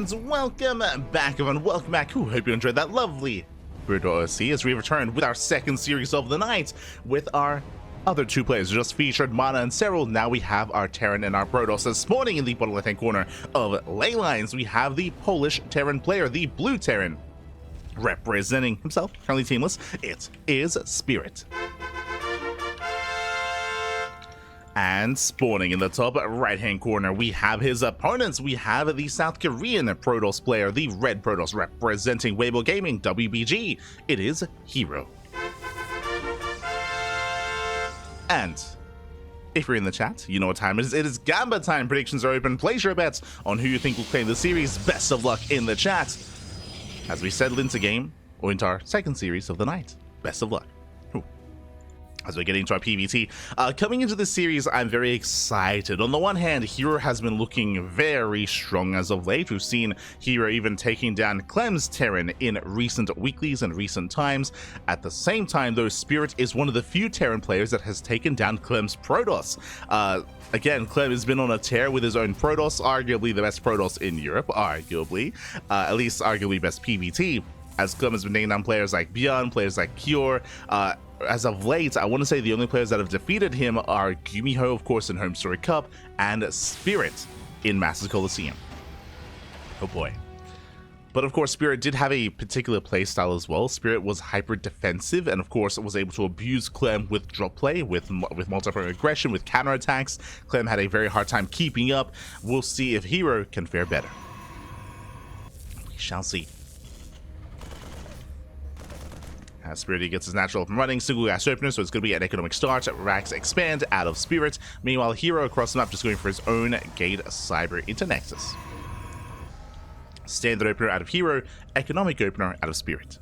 and welcome back, everyone. Welcome back. Hope you enjoyed that lovely Brutal OC as we returned with our second series of the night with our other two players. Just featured Mana and Cyril. Now we have our Terran and our Protoss. This morning in the bottom left-hand corner of Ley Lines, we have the Polish Terran player, the Blue Terran, representing himself, currently teamless. It is Spirit. And spawning in the top right-hand corner, we have his opponents. We have the South Korean Protoss player, the Red Protoss, representing Weibo Gaming, WBG. It is herO. And if you're in the chat, you know what time it is. It is Gamba time. Predictions are open. Place your bets on who you think will claim the series. Best of luck in the chat as we settle into game or into our second series of the night. Best of luck. As we get into our PvT, coming into this series, I'm very excited. On the one hand, herO has been looking very strong as of late. We've seen herO even taking down Clem's Terran in recent weeklies and recent times. At the same time, though, Spirit is one of the few Terran players that has taken down Clem's Protoss. Again, Clem has been on a tear with his own Protoss, arguably the best Protoss in Europe, arguably. At least arguably best PvT, as Clem has been taking down players like Beyond, players like Cure. As of late, I want to say the only players that have defeated him are herO, of course, in LiuLi Cup, and Spirit in Masters Coliseum. Oh boy. But of course, Spirit did have a particular playstyle as well. Spirit was hyper defensive and of course was able to abuse Clem with drop play, with multiplayer aggression, with counterattacks. Clem had a very hard time keeping up. We'll see if herO can fare better. We shall see. Spirit gets his natural up and running, single gas opener, so it's going to be an economic start. Racks expand out of Spirit. Meanwhile, herO across the map just going for his own gate Saber into Nexus. Standard opener out of herO, economic opener out of Spirit.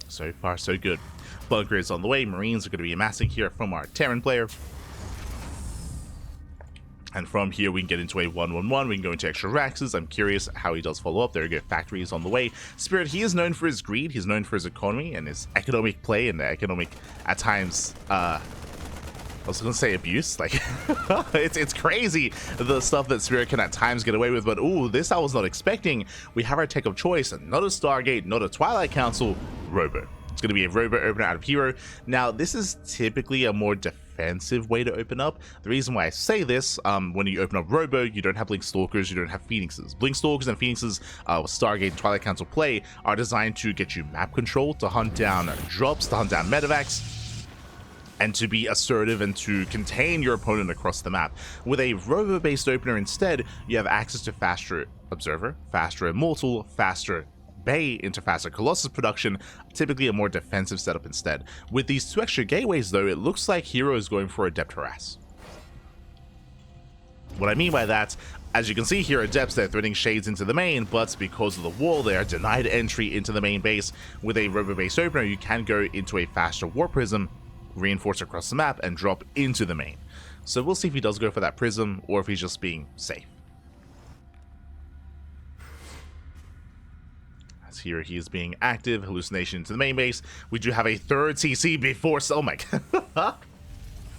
So far, so good. Bunker is on the way. Marines are going to be amassing here from our Terran player. And from here, we can get into a 1-1-1. We can go into extra Raxes. I'm curious how he does follow up. There we go. Factory is on the way. Spirit, he is known for his greed. He's known for his economy and his economic play and the economic, at times, I was going to say abuse. Like, it's crazy, the stuff that Spirit can at times get away with. But, ooh, this I was not expecting. We have our tech of choice. Not a Stargate, not a Twilight Council, Robo. It's going to be a Robo opener out of herO. Now, this is typically a more defensive way to open up. The reason why I say this, when you open up Robo, you don't have Blink Stalkers, you don't have Phoenixes. Blink Stalkers and Phoenixes, Stargate and Twilight Council play, are designed to get you map control, to hunt down drops, to hunt down medevacs, and to be assertive and to contain your opponent across the map. With a Robo-based opener instead, you have access to faster Observer, faster Immortal, faster Bay into faster Colossus production, typically a more defensive setup instead. With these two extra gateways though, it looks like herO is going for Adept Harass. What I mean by that, as you can see here, Adepts, they're threading shades into the main, but because of the wall, they are denied entry into the main base. With a Robo-based opener, you can go into a faster War Prism, reinforce across the map, and drop into the main. So we'll see if he does go for that Prism, or if he's just being safe. Here he is being active, hallucination to the main base. We do have a third CC before, oh my god.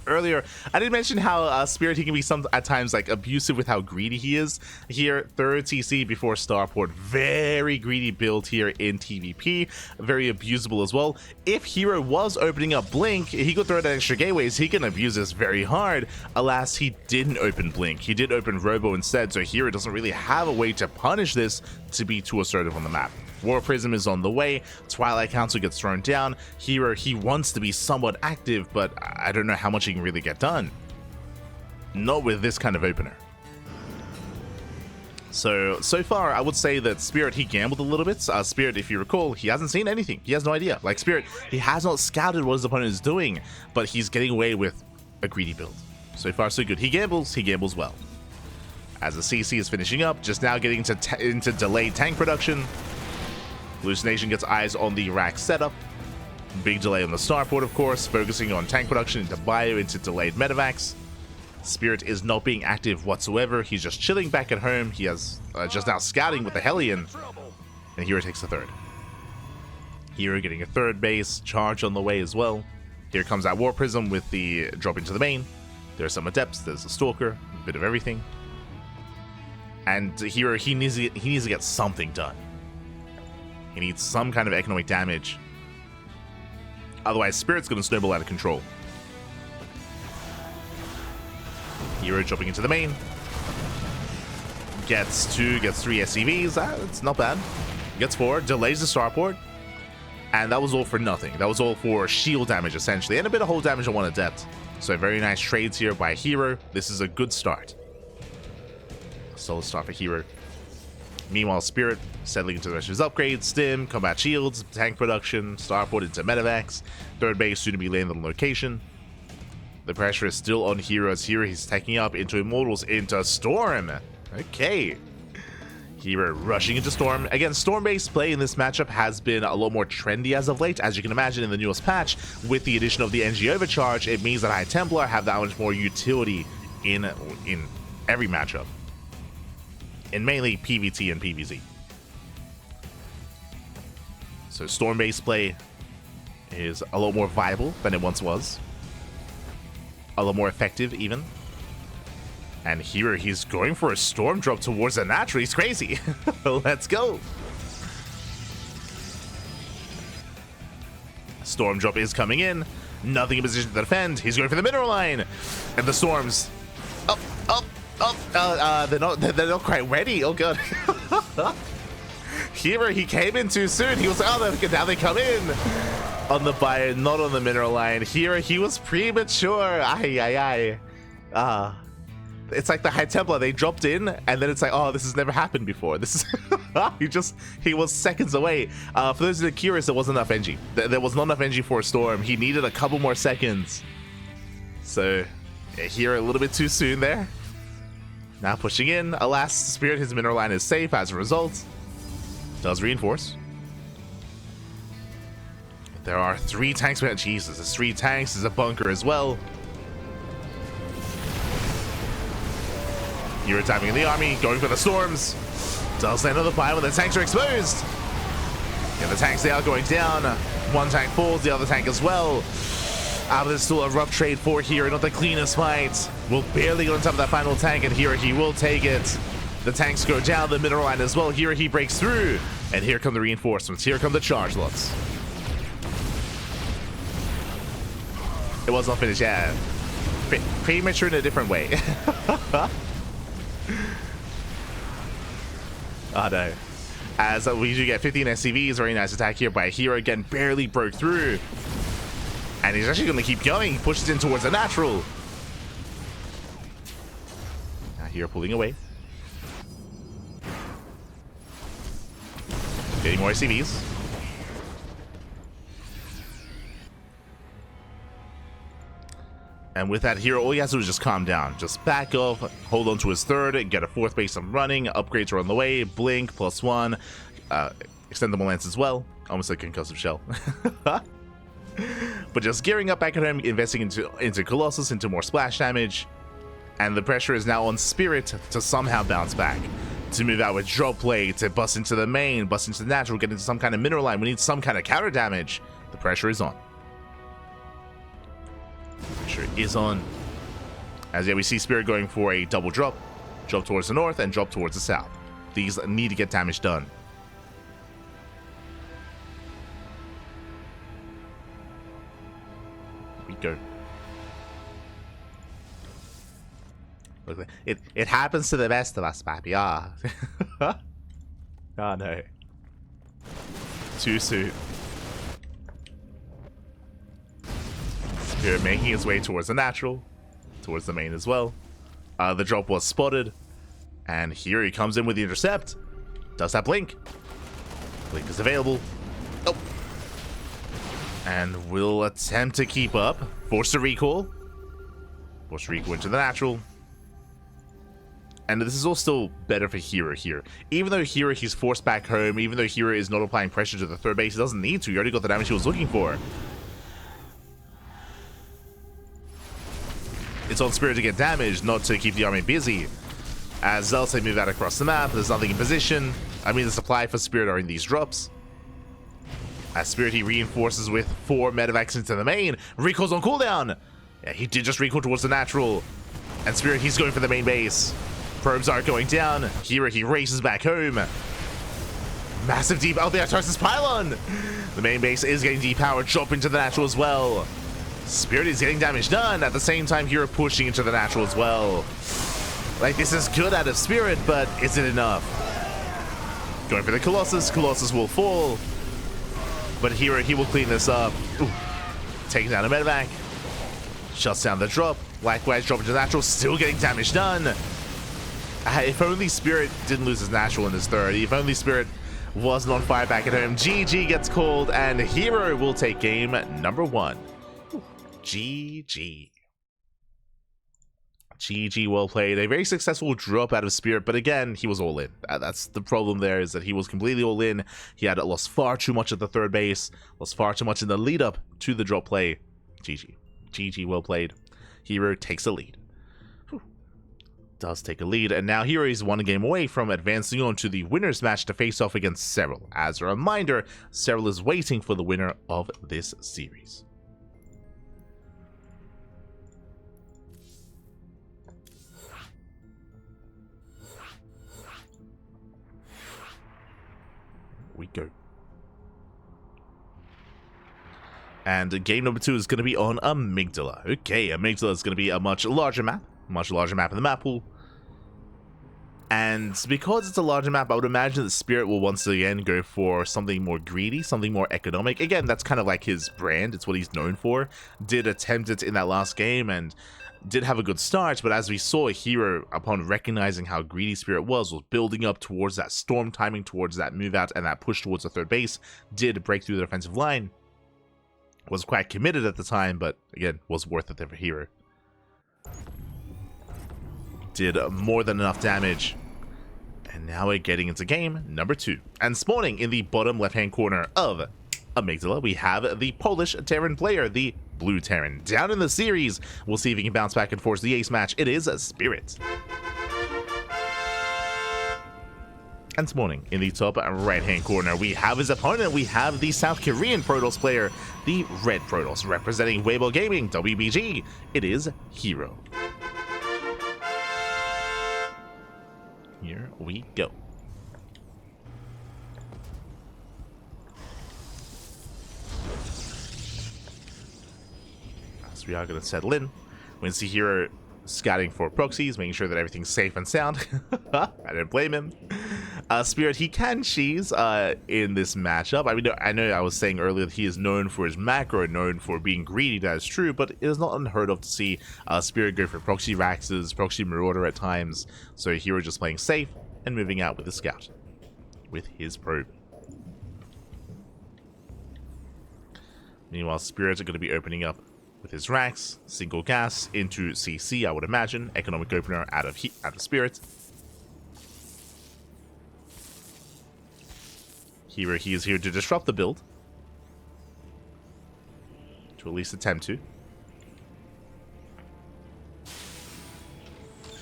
Earlier, I did mention how Spirit, he can be at times like abusive with how greedy he is. Here, third CC before Starport. Very greedy build here in TVP. Very abusable as well. If herO was opening up Blink, he could throw down extra gateways. He can abuse this very hard. Alas, he didn't open Blink. He did open Robo instead, so herO doesn't really have a way to punish this to be too assertive on the map. War Prism is on the way. Twilight Council gets thrown down. herO, he wants to be somewhat active, but I don't know how much he can really get done. Not with this kind of opener. So far, I would say that Spirit, he gambled a little bit. Spirit, if you recall, he hasn't seen anything. He has no idea. Like Spirit, he has not scouted what his opponent is doing, but he's getting away with a greedy build. So far, so good. He gambles well. As the CC is finishing up, just now getting into delayed tank production. Hallucination gets eyes on the rack setup. Big delay on the starport, of course, focusing on tank production into bio, into delayed medevacs. Spirit is not being active whatsoever. He's just chilling back at home. He has just now scouting with the Hellion. And herO takes the third. herO getting a third base, charge on the way as well. Here comes that War Prism with the drop into the main. There's some Adepts, there's a Stalker, a bit of everything. And herO, he needs to get something done. He needs some kind of economic damage. Otherwise, Spirit's going to snowball out of control. herO jumping into the main. Gets 3 SCVs. It's not bad. Gets 4, delays the starport. And that was all for nothing. That was all for shield damage, essentially. And a bit of hull damage on 1 adept. So very nice trades here by herO. This is a good start. Solid start for herO. Meanwhile, Spirit settling into the rest of his upgrades, stim, combat shields, tank production, starport into medevacs, third base soon to be landed on location. The pressure is still on herO as herO he's taking up into Immortals into Storm. Okay. herO rushing into Storm. Again, Storm-based play in this matchup has been a lot more trendy as of late. As you can imagine in the newest patch, with the addition of the NG Overcharge, it means that High Templar have that much more utility in every matchup. In mainly PvT and PvZ. So Storm-based play is a lot more viable than it once was. A lot more effective, even. And here he's going for a Storm drop towards the natural. He's crazy. Let's go. Storm drop is coming in. Nothing in position to defend. He's going for the mineral line. And the Storms. They're not quite ready. Oh god. herO, he came in too soon. He was like, oh, now they come in. On the buyer, not on the mineral line. herO, he was premature. It's like the High Templar, they dropped in, and then it's like, oh, this has never happened before. This is he was seconds away. For those that are curious, there wasn't enough NG. There was not enough NG for a Storm. He needed a couple more seconds. So, herO a little bit too soon there. Now pushing in. Alas, Spirit, his mineral line is safe as a result. Does reinforce. There are 3 tanks. Jesus, there's 3 tanks. There's a bunker as well. herO tapping in the army, going for the Storms. Does land on the fire when the tanks are exposed. Yeah, the tanks, they are going down. 1 tank falls, the other tank as well. But there's still a rough trade for herO, not the cleanest fight. Will barely get on top of that final tank, and herO, he will take it. The tanks go down, the mineral line as well. herO, he breaks through. And here come the reinforcements. Here come the charge lots. It was not finished, yeah. Premature in a different way. Oh no. As we do get 15 SCVs, very nice attack here by herO. Again, barely broke through. And he's actually going to keep going. He pushes in towards the natural. Now herO pulling away. Getting more SCVs. And with that, herO, all he has to do is just calm down. Just back off, hold on to his third, and get a 4th base up running. Upgrades are on the way. Blink, +1. Extendable lance as well. Almost like concussive shell. But just gearing up back at him, investing into Colossus, into more splash damage. And the pressure is now on Spirit to somehow bounce back. To move out with drop play, to bust into the main, bust into the natural, get into some kind of mineral line. We need some kind of counter damage. The pressure is on. Pressure is on. As yeah, we see Spirit going for a double drop. Drop towards the north and drop towards the south. These need to get damage done. We go. Look, it happens to the best of us, papi. Ah. Oh no. Too soon. Spirit making his way towards the natural, towards the main as well. The drop was spotted, and here he comes in with the intercept. Does that blink? Blink is available. Oh. And will attempt to keep up. Force a recall. Force a recall into the natural. And this is all still better for herO here. Even though herO, he's forced back home, even though herO is not applying pressure to the third base, he doesn't need to. He already got the damage he was looking for. It's on Spirit to get damaged, not to keep the army busy. As Zealots, they move out across the map, there's nothing in position. I mean, the supply for Spirit are in these drops. As Spirit, he reinforces with 4 medevacs into the main. Recall's on cooldown. Yeah, he did just recall towards the natural. And Spirit, he's going for the main base. Probes are going down. herO, he races back home. Massive deep out there, Tarsus Pylon. The main base is getting depowered, drop into the natural as well. Spirit is getting damage done. At the same time, herO pushing into the natural as well. Like, this is good out of Spirit, but is it enough? Going for the Colossus. Colossus will fall. But herO, he will clean this up. Ooh. Taking down a medevac. Shuts down the drop. Likewise, drop into the natural. Still getting damage done. If only Spirit didn't lose his natural in his third. If only Spirit wasn't on fire back at home. GG gets called, and herO will take game number 1. GG. GG, well played. A very successful drop out of Spirit, but again, he was all in. That's the problem there, is that he was completely all in. He had lost far too much at the third base, lost far too much in the lead up to the drop play. GG. GG, well played. herO takes a lead. Does take a lead, and now herO is 1 game away from advancing on to the winner's match to face off against Serral. As a reminder, Serral is waiting for the winner of this series. We go. And game number 2 is going to be on Amygdala. Okay, Amygdala is going to be a much larger map in the map pool. And because it's a larger map, I would imagine that Spirit will once again go for something more greedy, something more economic. Again, that's kind of like his brand. It's what he's known for. Did attempt it in that last game and did have a good start, but as we saw, herO, upon recognizing how greedy Spirit was building up towards that storm timing, towards that move out and that push towards the third base, did break through the defensive line. Was quite committed at the time, but again, was worth it there for herO. Did more than enough damage. And now we're getting into game number 2. And spawning in the bottom left-hand corner of Amygdala, we have the Polish Terran player, the Blue Terran. Down in the series, we'll see if he can bounce back and force the ace match. It is Spirit. And spawning in the top right-hand corner, we have his opponent. We have the South Korean Protoss player, the Red Protoss, representing Weibo Gaming, WBG. It is herO. Here we go. So we are going to settle in. We can see herO scouting for proxies, making sure that everything's safe and sound. I didn't blame him. Spirit, he can cheese in this matchup. I mean, I know I was saying earlier that he is known for his macro, known for being greedy. That is true, but it is not unheard of to see Spirit go for proxy Raxes, proxy Marauder at times. So herO just playing safe and moving out with the scout, with his probe. Meanwhile, Spirits are going to be opening up with his Rax, single gas into CC, I would imagine. Economic opener out of Spirit. herO, he is here to disrupt the build. To at least attempt to.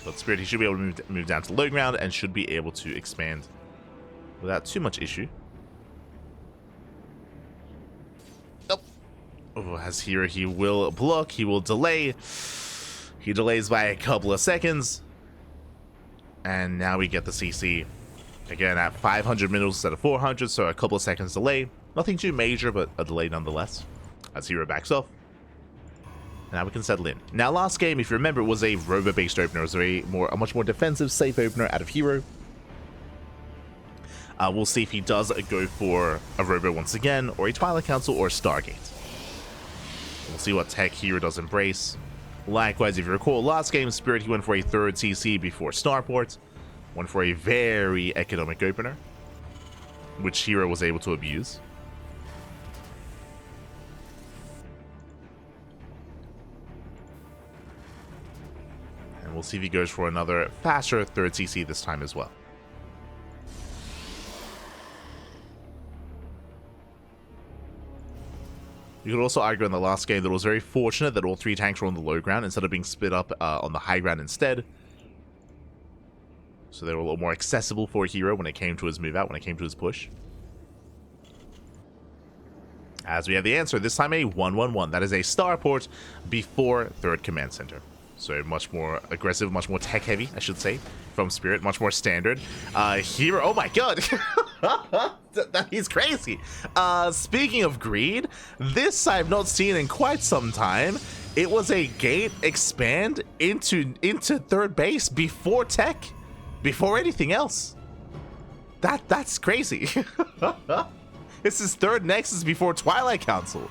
But Spirit, he should be able to move down to low ground and should be able to expand without too much issue. Oh, as herO, he will block, he will delay. He delays by a couple of seconds. And now we get the CC. Again, at 500 minutes instead of 400, so a couple of seconds delay. Nothing too major, but a delay nonetheless. As herO backs off. Now we can settle in. Now, last game, if you remember, it was a rover-based opener. It was a much more defensive, safe opener out of herO. We'll see if he does go for a rover once again, or a Twilight Council, or a Stargate. We'll see what tech herO does embrace. Likewise, if you recall, last game, Spirit, he went for a third CC before Starport. Went for a very economic opener, which herO was able to abuse. And we'll see if he goes for another faster third CC this time as well. You could also argue in the last game that it was very fortunate that all 3 tanks were on the low ground instead of being split up on the high ground instead. So they were a little more accessible for herO when it came to his move out, when it came to his push. As we have the answer, this time a 1-1-1. That is a starport before 3rd command center. So much more aggressive, much more tech heavy, I should say, from Spirit, much more standard. herO, oh my god, he's crazy. Speaking of greed, this I've not seen in quite some time. It was a gate expand into third base before tech, before anything else. That's crazy. This is third Nexus before Twilight Council.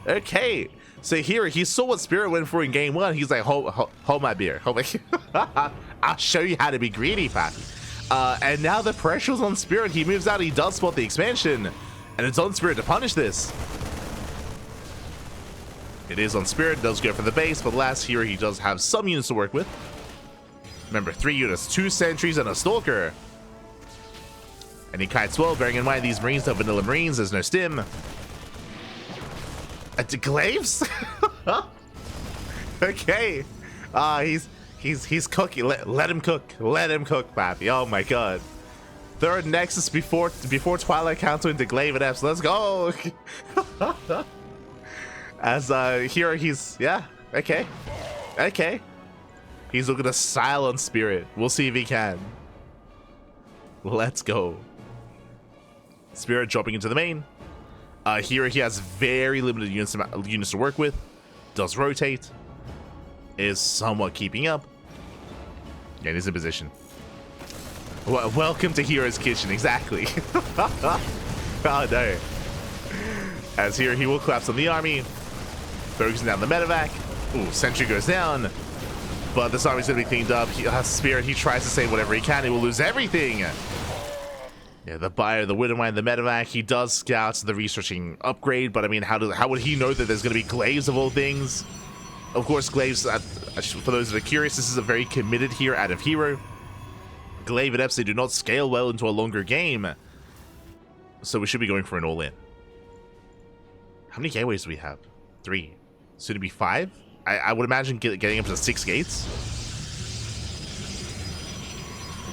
Okay. So here, he saw what Spirit went for in game one. He's like, hold my beer. Hold my I'll show you how to be greedy, Pappy. And now the pressure's on Spirit. He moves out. He does spot the expansion. And it's on Spirit to punish this. It is on Spirit. Does go for the base. But last here, he does have some units to work with. Remember, 3 units, 2 sentries, and a Stalker. And he kites well, bearing in mind these Marines are vanilla Marines. There's no stim. Glaives? Okay. He's cooking. Let him cook. Let him cook, Pappy. Oh my god. Third Nexus before Twilight Council into Glaive and Fs. Let's go. As here he's okay. He's looking to silence Spirit. We'll see if he can. Let's go. Spirit dropping into the main. Here he has very limited units to work with. Does rotate. Is somewhat keeping up. Yeah, he's in position. Welcome to hero's kitchen, exactly. Oh no. As here he will collapse on the army. Focusing down the medevac. Ooh, sentry goes down. But this army's gonna be cleaned up. Spirit, he tries to save whatever he can. He will lose everything. Yeah, the Buyer, the Widowmine, the medevac. He does scout the researching upgrade, but I mean, how would he know that there's going to be glaives of all things? Of course, glaives, for those that are curious, this is a very committed here out of herO. Glaive and Fs, they do not scale well into a longer game. So we should be going for an all-in. How many gateways do we have? 3. Soon to be 5? I would imagine getting up to 6 gates.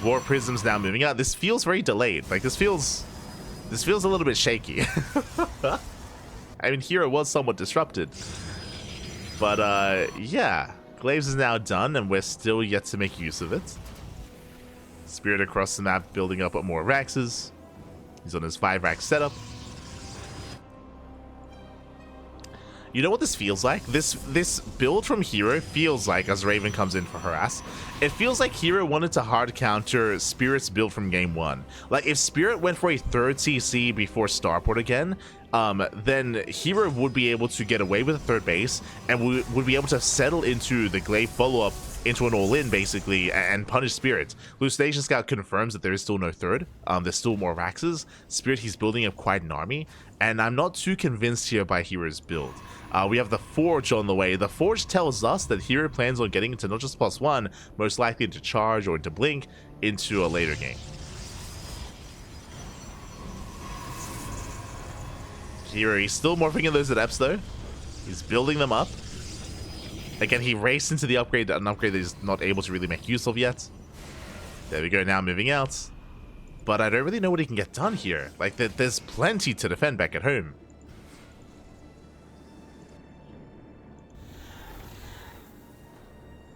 War Prism's now moving out. This feels very delayed. Like, this feels a little bit shaky. I mean, herO was somewhat disrupted. But, yeah. Glaives is now done, and we're still yet to make use of it. Spirit across the map, building up more Raxes. He's on his 5-rack setup. You know what this feels like? This build from herO feels like, as Raven comes in for harass, it feels like herO wanted to hard counter Spirit's build from game 1. Like, if Spirit went for a 3rd CC before Starport again, then herO would be able to get away with a 3rd base, and would be able to settle into the Glaive follow-up into an all-in, basically, and punish Spirit. Elucidation Scout confirms that there is still no 3rd. There's still more Raxes. Spirit, he's building up quite an army, and I'm not too convinced here by herO's build. We have the Forge on the way. The Forge tells us that herO plans on getting into not just +1, most likely into Charge or into Blink into a later game. herO, he's still morphing in those adepts though. He's building them up. Again, he raced into the upgrade, an upgrade that he's not able to really make use of yet. There we go, now moving out. But I don't really know what he can get done here. Like, there's plenty to defend back at home.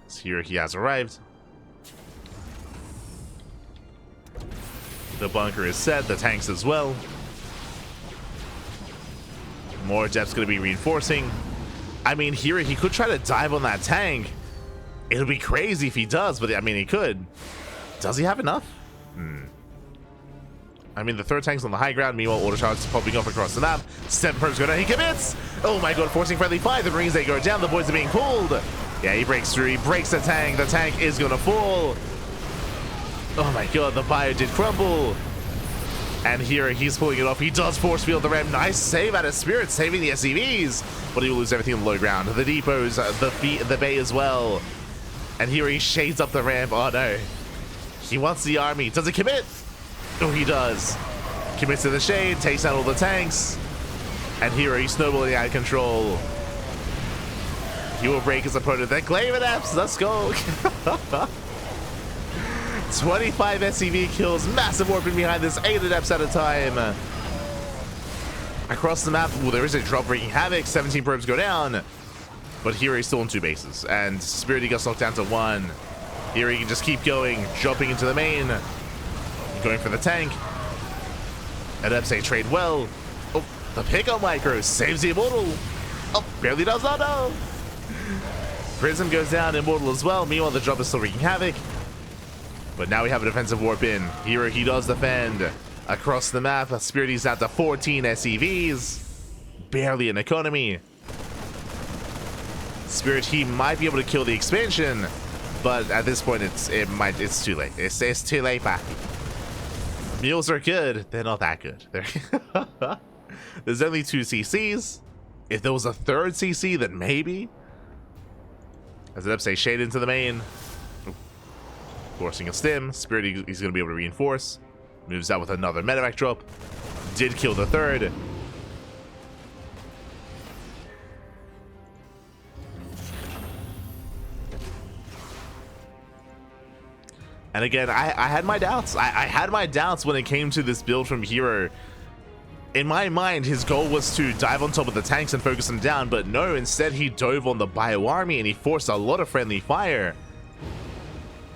So here he has arrived. The bunker is set, the tanks as well. More depth's going to be reinforcing. I mean, here he could try to dive on that tank. It'll be crazy if he does, but I mean, he could. Does he have enough? I mean, the 3rd tank's on the high ground. Meanwhile, auto charge is popping off across the map. 7 perms go down. He commits. Oh my god, forcing friendly fire. The Marines, they go down. The boys are being pulled. Yeah, he breaks through. He breaks the tank. The tank is going to fall. Oh my god, the Buyer did crumble. And here he's pulling it off. He does force field the ramp. Nice save out of Spirit, saving the SCVs. But he will lose everything on the low ground. The depots, the bay as well. And here he shades up the ramp. Oh no. He wants the army. Does he commit? Oh, he does. Commits to the shade, takes out all the tanks. And here he's snowballing out of control. He will break his opponent. Then Glaive and Apps. Let's go. 25 SCV kills, massive warping behind this, 8 adepts at a time. Across the map, well, there is a drop wreaking havoc, 17 probes go down. But here he's still on 2 bases, and Spirit he gets knocked down to 1. Here he can just keep going, jumping into the main, going for the tank. Adepts trade well. Oh, the pickup micro saves the Immortal. Oh, barely does not know. Prism goes down, Immortal as well. Meanwhile, the drop is still wreaking havoc. But now we have a defensive warp in. Here he does defend across the map. Spirit is down to 14 SEVs. Barely an economy. Spirit, he might be able to kill the expansion, but at this point it's too late. It's too late, papi. Mules are good. They're not that good. There's only 2 CCs. If there was a 3rd CC, then maybe. As it upstate shade into the main. Forcing a stim. Spirit, he's going to be able to reinforce. Moves out with another medevac drop. Did kill the 3rd. And again, I had my doubts. I had my doubts when it came to this build from herO. In my mind, his goal was to dive on top of the tanks and focus them down, but no, instead he dove on the bio army and he forced a lot of friendly fire.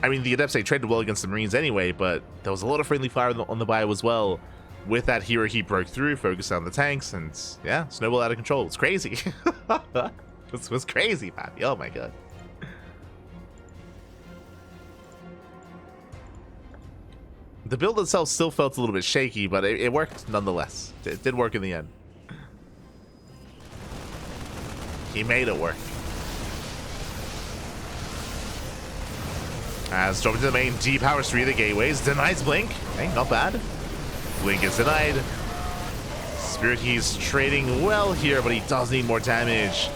I mean, the Adepts traded well against the Marines anyway, but there was a lot of friendly fire on the bio as well. With that, herO, he broke through, focused on the tanks, and yeah, snowball out of control. It's crazy. This was crazy, papi. Oh my god. The build itself still felt a little bit shaky, but it worked nonetheless. It did work in the end. He made it work. As dropping to the main, depowers 3 of the gateways, denies Blink. Hey, not bad. Blink is denied. Spirit, he's trading well here, but he does need more damage.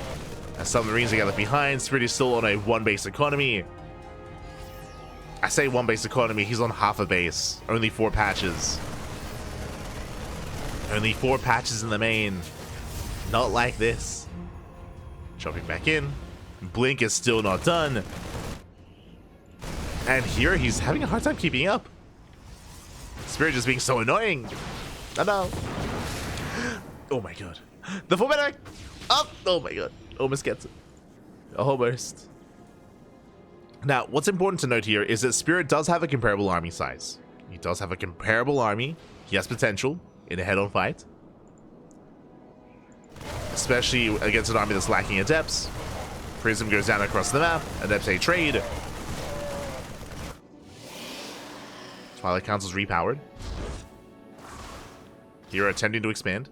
As some Marines are left behind, Spirit is still on a 1 base economy. I say 1 base economy, he's on half a base. Only 4 patches. Only 4 patches in the main. Not like this. Jumping back in. Blink is still not done. And here he's having a hard time keeping up. Spirit just being so annoying. Oh no. Oh my god. The full medic! Up! Oh my god. Almost gets it. Almost. Now, what's important to note here is that Spirit does have a comparable army size. He does have a comparable army. He has potential in a head-on fight. Especially against an army that's lacking adepts. Prism goes down across the map. Adepts trade. Twilight Council's repowered. herO attempting to expand.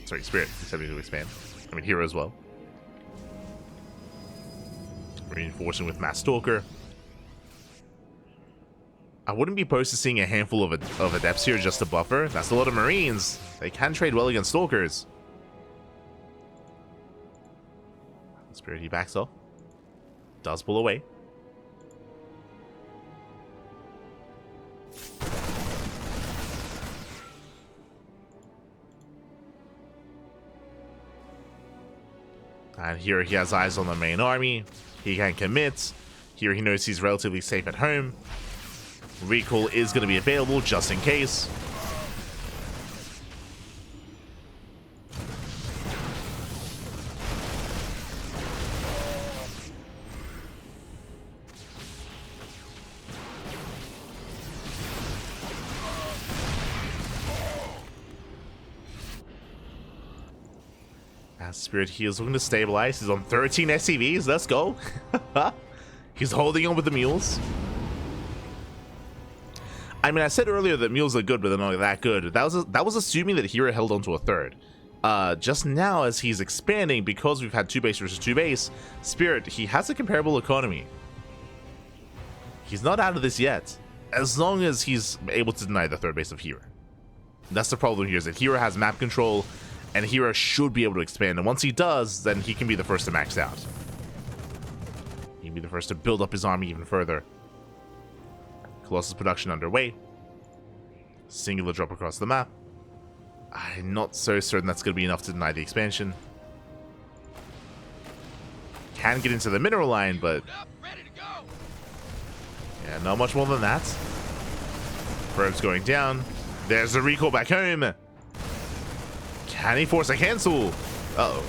Sorry, Spirit attempting to expand. I mean, herO as well. Reinforcing with Mass Stalker. I wouldn't be opposed to seeing a handful of adepts here just to buffer. That's a lot of Marines. They can trade well against Stalkers. Spirit, he backs off. Does pull away. And here he has eyes on the main army. He can commit. Here he knows he's relatively safe at home. Recall is going to be available just in case. Spirit, he is looking to stabilize. He's on 13 SCVs. Let's go. He's holding on with the mules. I mean, I said earlier that mules are good, but they're not that good. That was assuming that herO held on to a 3rd. Just now, as he's expanding, because we've had 2 base versus 2 base, Spirit, he has a comparable economy. He's not out of this yet, as long as he's able to deny the 3rd base of herO. That's the problem here, is that herO has map control, and herO should be able to expand. And once he does, then he can be the first to max out. He can be the first to build up his army even further. Colossus production underway. Singular drop across the map. I'm not so certain that's going to be enough to deny the expansion. Can get into the mineral line, but yeah, not much more than that. Probes going down. There's the recall back home. Can he force a cancel? Uh-oh.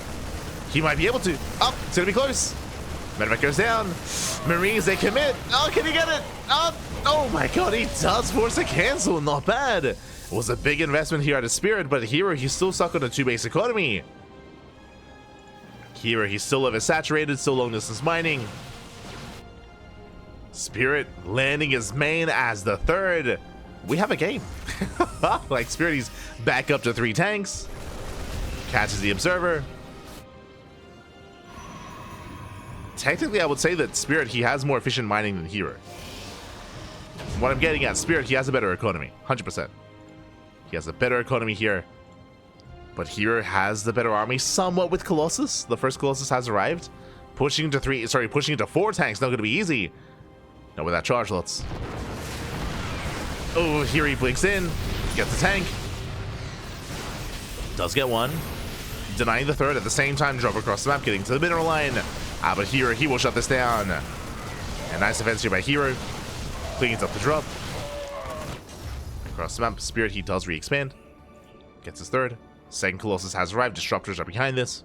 He might be able to. Oh, it's gonna be close. Medevac goes down. Marines, they commit. Oh, can he get it? Oh my god, he does force a cancel. Not bad. It was a big investment here at a Spirit, but herO, he's still stuck on a 2-base economy. herO, he's still oversaturated, still long distance mining. Spirit landing his main as the third. We have a game. Like, Spirit, he's back up to 3 tanks. Catches the Observer. Technically, I would say that Spirit, he has more efficient mining than herO. What I'm getting at, Spirit, he has a better economy. 100%. He has a better economy here. But herO has the better army somewhat with Colossus. The first Colossus has arrived. Pushing into 4 tanks, not going to be easy. Not with that charge lots. Oh, here he blinks in. Gets the tank. Does get one. Denying the third at the same time. Drop across the map, getting to the mineral line. But herO, he will shut this down. A nice defense here by herO. Cleans up the drop. Across the map. Spirit, he does re-expand. Gets his third. Second Colossus has arrived. Disruptors are behind this.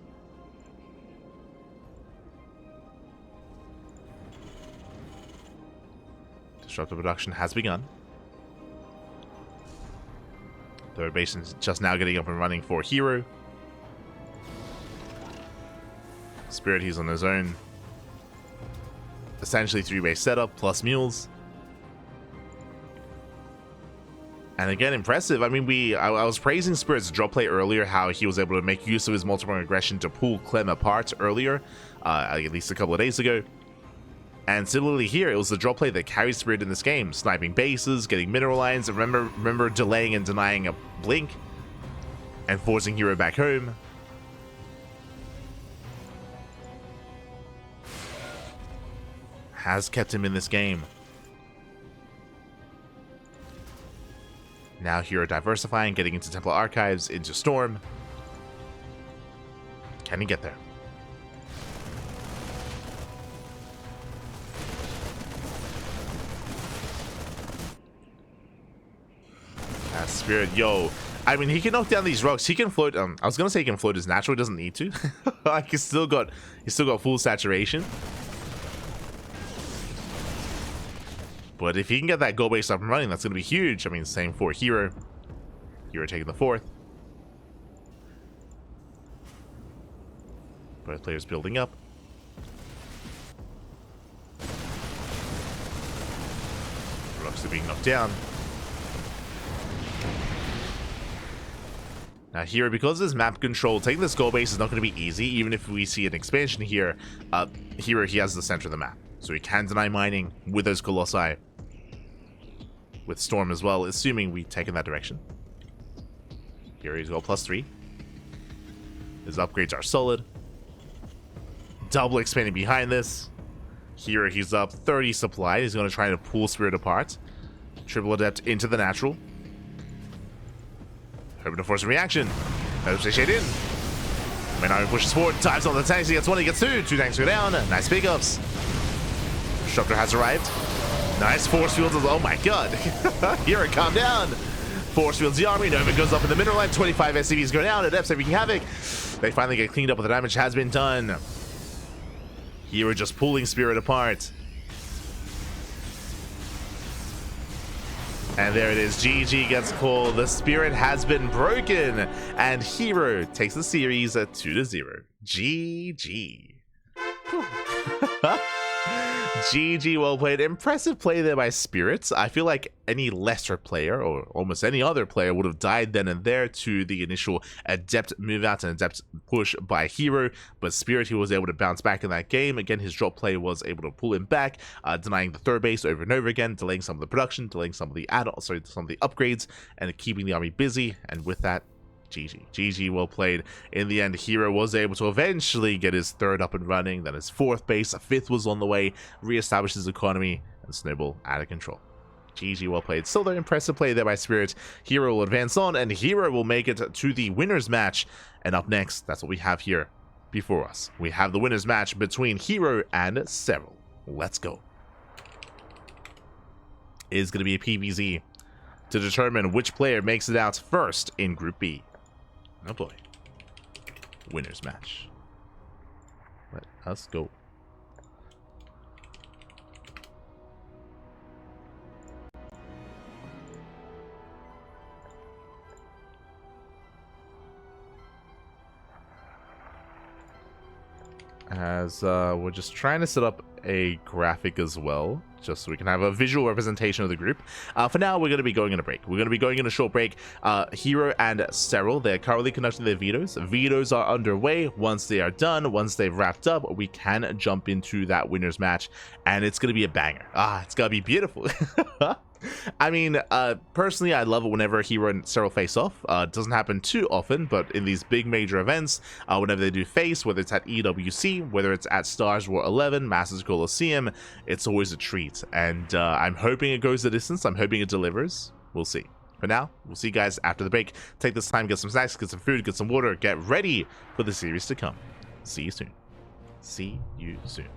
Disruptor production has begun. Third base is just now getting up and running for herO. Spirit, he's on his own. Essentially 3-base setup plus mules. And again, impressive. I mean, I was praising Spirit's drop play earlier, how he was able to make use of his multiple aggression to pull Clem apart earlier, at least a couple of days ago. And similarly here, it was the drop play that carried Spirit in this game. Sniping bases, getting mineral lines. Remember delaying and denying a blink. And forcing herO back home. Has kept him in this game. Now herO diversifying, getting into Temple Archives, into Storm. Can he get there? Spirit, yo. I mean, he can knock down these rocks. He can float. I was gonna say he can float his natural. He doesn't need to. Like, he's still got full saturation. But if he can get that goal base up and running, that's gonna be huge. I mean, same for herO. herO taking the 4th. Both players building up. Rocks are being knocked down. Now here, because of this map control, taking this goal base is not going to be easy. Even if we see an expansion here, herO, he has the center of the map. So he can deny mining with those Colossi. With Storm as well, assuming we take in that direction. Here he's got +3. His upgrades are solid. Double expanding behind this. Here he's up 30 supply. He's going to try to pull Spirit apart. Triple Adept into the natural. Hoping to force a reaction. Hopes they shade in. Main pushes forward, dives on the tanks, he gets 1, he gets 2. 2 tanks go down. Nice pickups. Disruptor has arrived. Nice force fields. Oh my god. herO, calm down. Force fields the army. Nova goes up in the mineral line. 25 SCVs go down. Adepts wreaking havoc. They finally get cleaned up, but the damage has been done. herO just pulling Spirit apart. And there it is. GG gets called. The Spirit has been broken. And herO takes the series at 2-0. GG. GG, well played. Impressive play there by Spirits. I feel like any lesser player, or almost any other player, would have died then and there to the initial Adept move out and Adept push by herO. But Spirit, he was able to bounce back in that game. Again, his drop play was able to pull him back, denying the third base over and over again, delaying some of the production, delaying some of the some of the upgrades, and keeping the army busy. And with that, GG. GG, well played. In the end, herO was able to eventually get his third up and running, then his fourth base, a fifth was on the way, re-establish his economy, and snowball out of control. GG, well played. Still an impressive play there by Spirit. herO will advance on, and herO will make it to the winner's match. And up next, that's what we have here before us. We have the winner's match between herO and StarCraft. Let's go. It is going to be a PvZ to determine which player makes it out first in Group B. Oh boy. Winner's match. Let us go. As we're just trying to set up a graphic as well, just so we can have a visual representation of the group. For now, we're going to be going on a break. We're going to be going in a short break. herO and StarCraft, they're currently conducting their vetoes. Vetoes are underway. Once they are done, once they've wrapped up, we can jump into that winner's match, and it's going to be a banger. It's going to be beautiful. I mean, personally, I love it whenever herO and StarCraft face off. It doesn't happen too often, but in these big major events, whenever they do face, whether it's at EWC, whether it's at Stars War 11, Masters Coliseum, it's always a treat. And I'm hoping it goes the distance. I'm hoping it delivers. We'll see. For now, we'll see you guys after the break. Take this time, get some snacks, get some food, get some water, get ready for the series to come. See you soon. See you soon.